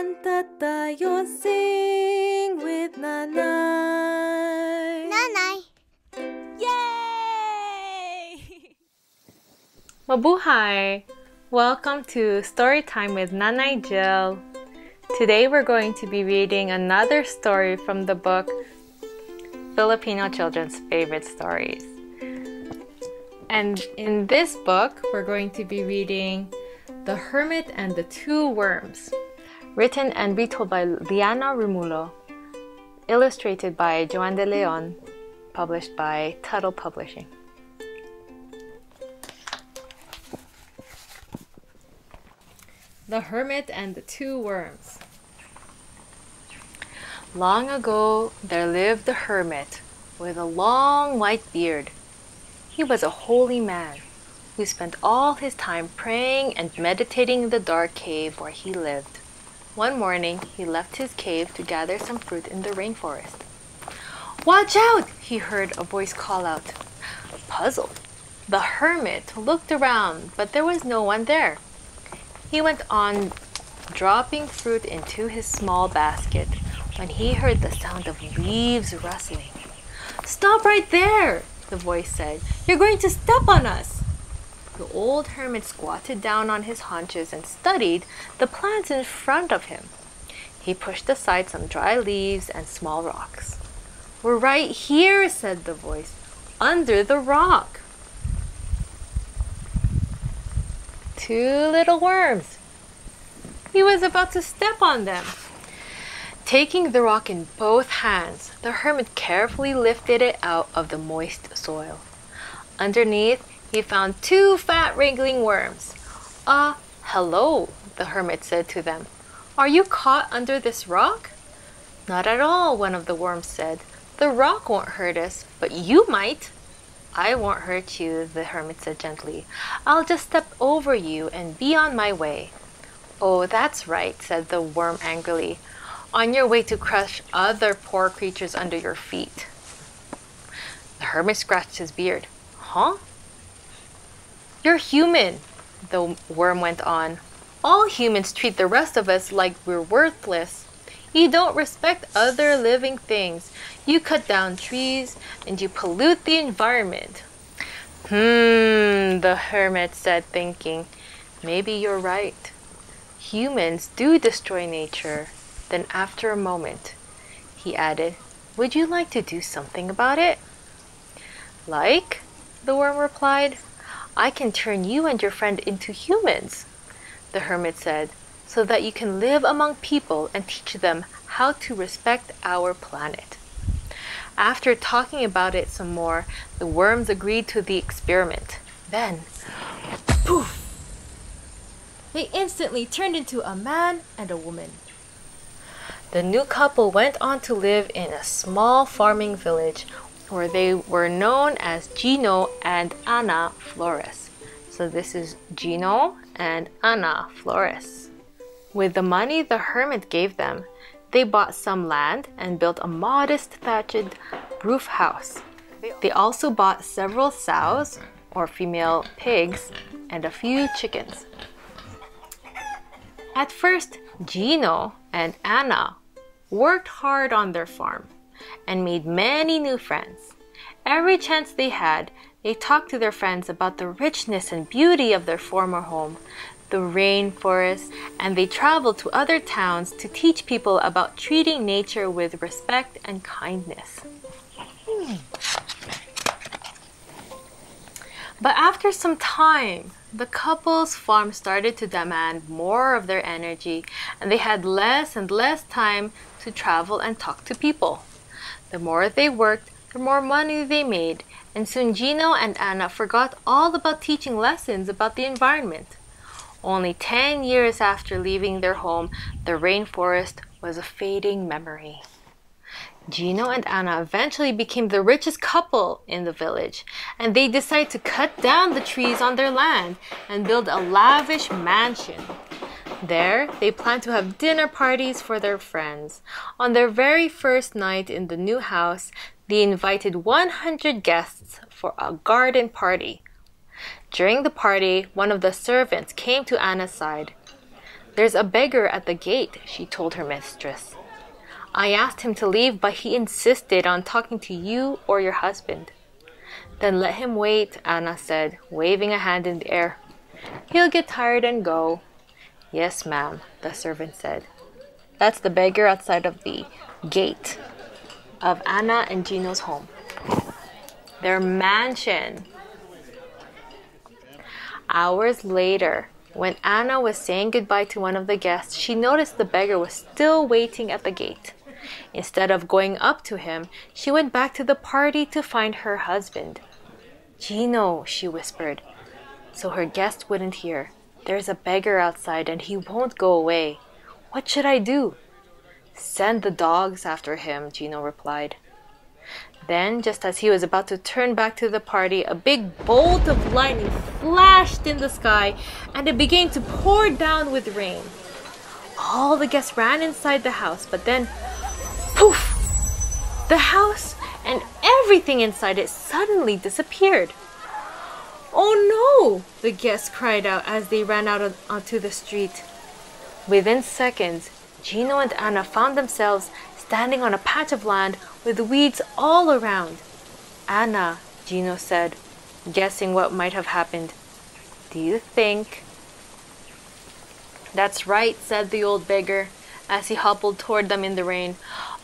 Kanta tayo, sing with Nanay. Nanay. Yay! Mabuhay! Welcome to Storytime with Nanay Jill. Today we're going to be reading another story from the book Filipino Children's Favorite Stories. And in this book, we're going to be reading The Hermit and the Two Worms, written and retold by Liana Romulo, illustrated by Joan de Leon, published by Tuttle Publishing. The Hermit and the Two Worms. Long ago, there lived a hermit with a long white beard. He was a holy man who spent all his time praying and meditating in the dark cave where he lived. One morning, he left his cave to gather some fruit in the rainforest. "Watch out!" he heard a voice call out. Puzzled, the hermit looked around, but there was no one there. He went on dropping fruit into his small basket when he heard the sound of leaves rustling. "Stop right there!" the voice said. "You're going to step on us!" The old hermit squatted down on his haunches and studied the plants in front of him. He pushed aside some dry leaves and small rocks. "We're right here," said the voice, "under the rock." Two little worms. He was about to step on them. Taking the rock in both hands, the hermit carefully lifted it out of the moist soil. Underneath, he found two fat wriggling worms. Hello," the hermit said to them. "Are you caught under this rock?" "Not at all," one of the worms said. "The rock won't hurt us, but you might." "I won't hurt you," the hermit said gently. "I'll just step over you and be on my way." "Oh, that's right," said the worm angrily. "On your way to crush other poor creatures under your feet." The hermit scratched his beard. "Huh? You're human," the worm went on. "All humans treat the rest of us like we're worthless. You don't respect other living things. You cut down trees and you pollute the environment." The hermit said, thinking. "Maybe you're right. Humans do destroy nature." Then after a moment, he added, "Would you like to do something about it?" "Like?" the worm replied. "I can turn you and your friend into humans," the hermit said, "so that you can live among people and teach them how to respect our planet." After talking about it some more, the worms agreed to the experiment. Then, poof! They instantly turned into a man and a woman. The new couple went on to live in a small farming village where they were known as Gino and Ana Flores. So this is Gino and Ana Flores. With the money the hermit gave them, they bought some land and built a modest thatched roof house. They also bought several sows, or female pigs, and a few chickens. At first, Gino and Anna worked hard on their farm and made many new friends. Every chance they had, they talked to their friends about the richness and beauty of their former home, the rainforest, and they traveled to other towns to teach people about treating nature with respect and kindness. But after some time, the couple's farm started to demand more of their energy, and they had less and less time to travel and talk to people. The more they worked, the more money they made, and soon Gino and Anna forgot all about teaching lessons about the environment. Only 10 years after leaving their home, the rainforest was a fading memory. Gino and Anna eventually became the richest couple in the village, and they decided to cut down the trees on their land and build a lavish mansion. There, they planned to have dinner parties for their friends. On their very first night in the new house, they invited 100 guests for a garden party. During the party, one of the servants came to Anna's side. "There's a beggar at the gate," she told her mistress. "I asked him to leave, but he insisted on talking to you or your husband." "Then let him wait," Anna said, waving a hand in the air. "He'll get tired and go." "Yes, ma'am," the servant said. That's the beggar outside of the gate of Anna and Gino's home. Their mansion. Hours later, when Anna was saying goodbye to one of the guests, she noticed the beggar was still waiting at the gate. Instead of going up to him, she went back to the party to find her husband. "Gino," she whispered, so her guest wouldn't hear. "There's a beggar outside and he won't go away. What should I do?" "Send the dogs after him," Gino replied. Then, just as he was about to turn back to the party, a big bolt of lightning flashed in the sky and it began to pour down with rain. All the guests ran inside the house, but then, poof! The house and everything inside it suddenly disappeared. "Oh no!" the guests cried out as they ran out onto the street. Within seconds, Gino and Anna found themselves standing on a patch of land with weeds all around. "Anna," Gino said, guessing what might have happened, "do you think—" "That's right," said the old beggar as he hobbled toward them in the rain.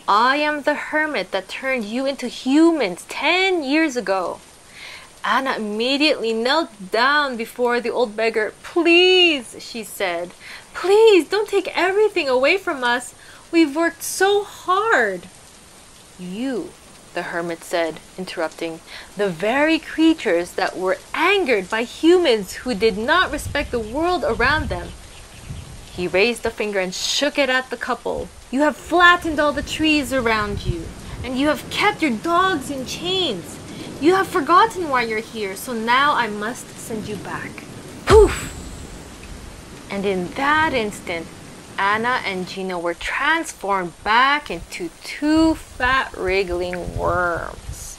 "I am the hermit that turned you into humans 10 years ago." Anna immediately knelt down before the old beggar. "Please," she said, "please don't take everything away from us. We've worked so hard." "You," the hermit said, interrupting, "the very creatures that were angered by humans who did not respect the world around them." He raised a finger and shook it at the couple. "You have flattened all the trees around you, and you have kept your dogs in chains. You have forgotten why you're here, so now I must send you back." Poof! And in that instant, Anna and Gino were transformed back into 2 fat, wriggling worms.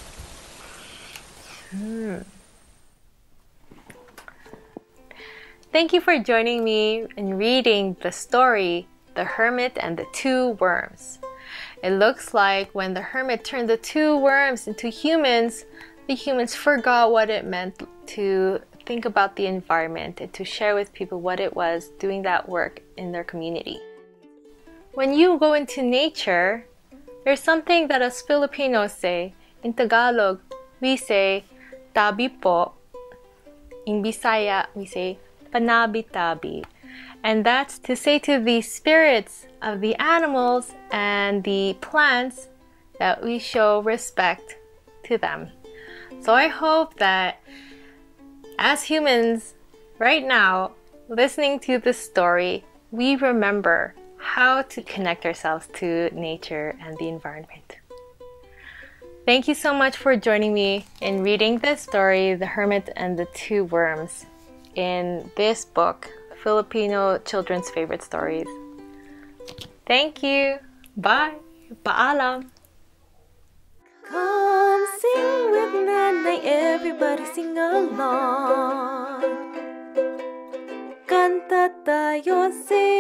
Thank you for joining me in reading the story, The Hermit and the 2 Worms. It looks like when the hermit turned the 2 worms into humans, the humans forgot what it meant to think about the environment and to share with people what it was doing that work in their community. When you go into nature, there's something that us Filipinos say. In Tagalog, we say, "tabi po." In Bisaya, we say, "panabi-tabi." And that's to say to the spirits of the animals and the plants that we show respect to them. So I hope that as humans, right now, listening to this story, we remember how to connect ourselves to nature and the environment. Thank you so much for joining me in reading this story, The Hermit and the 2 Worms, in this book, Filipino Children's Favorite Stories. Thank you. Bye. Paalam. Come sing with Nanay, everybody sing along. Kanta tayo, sing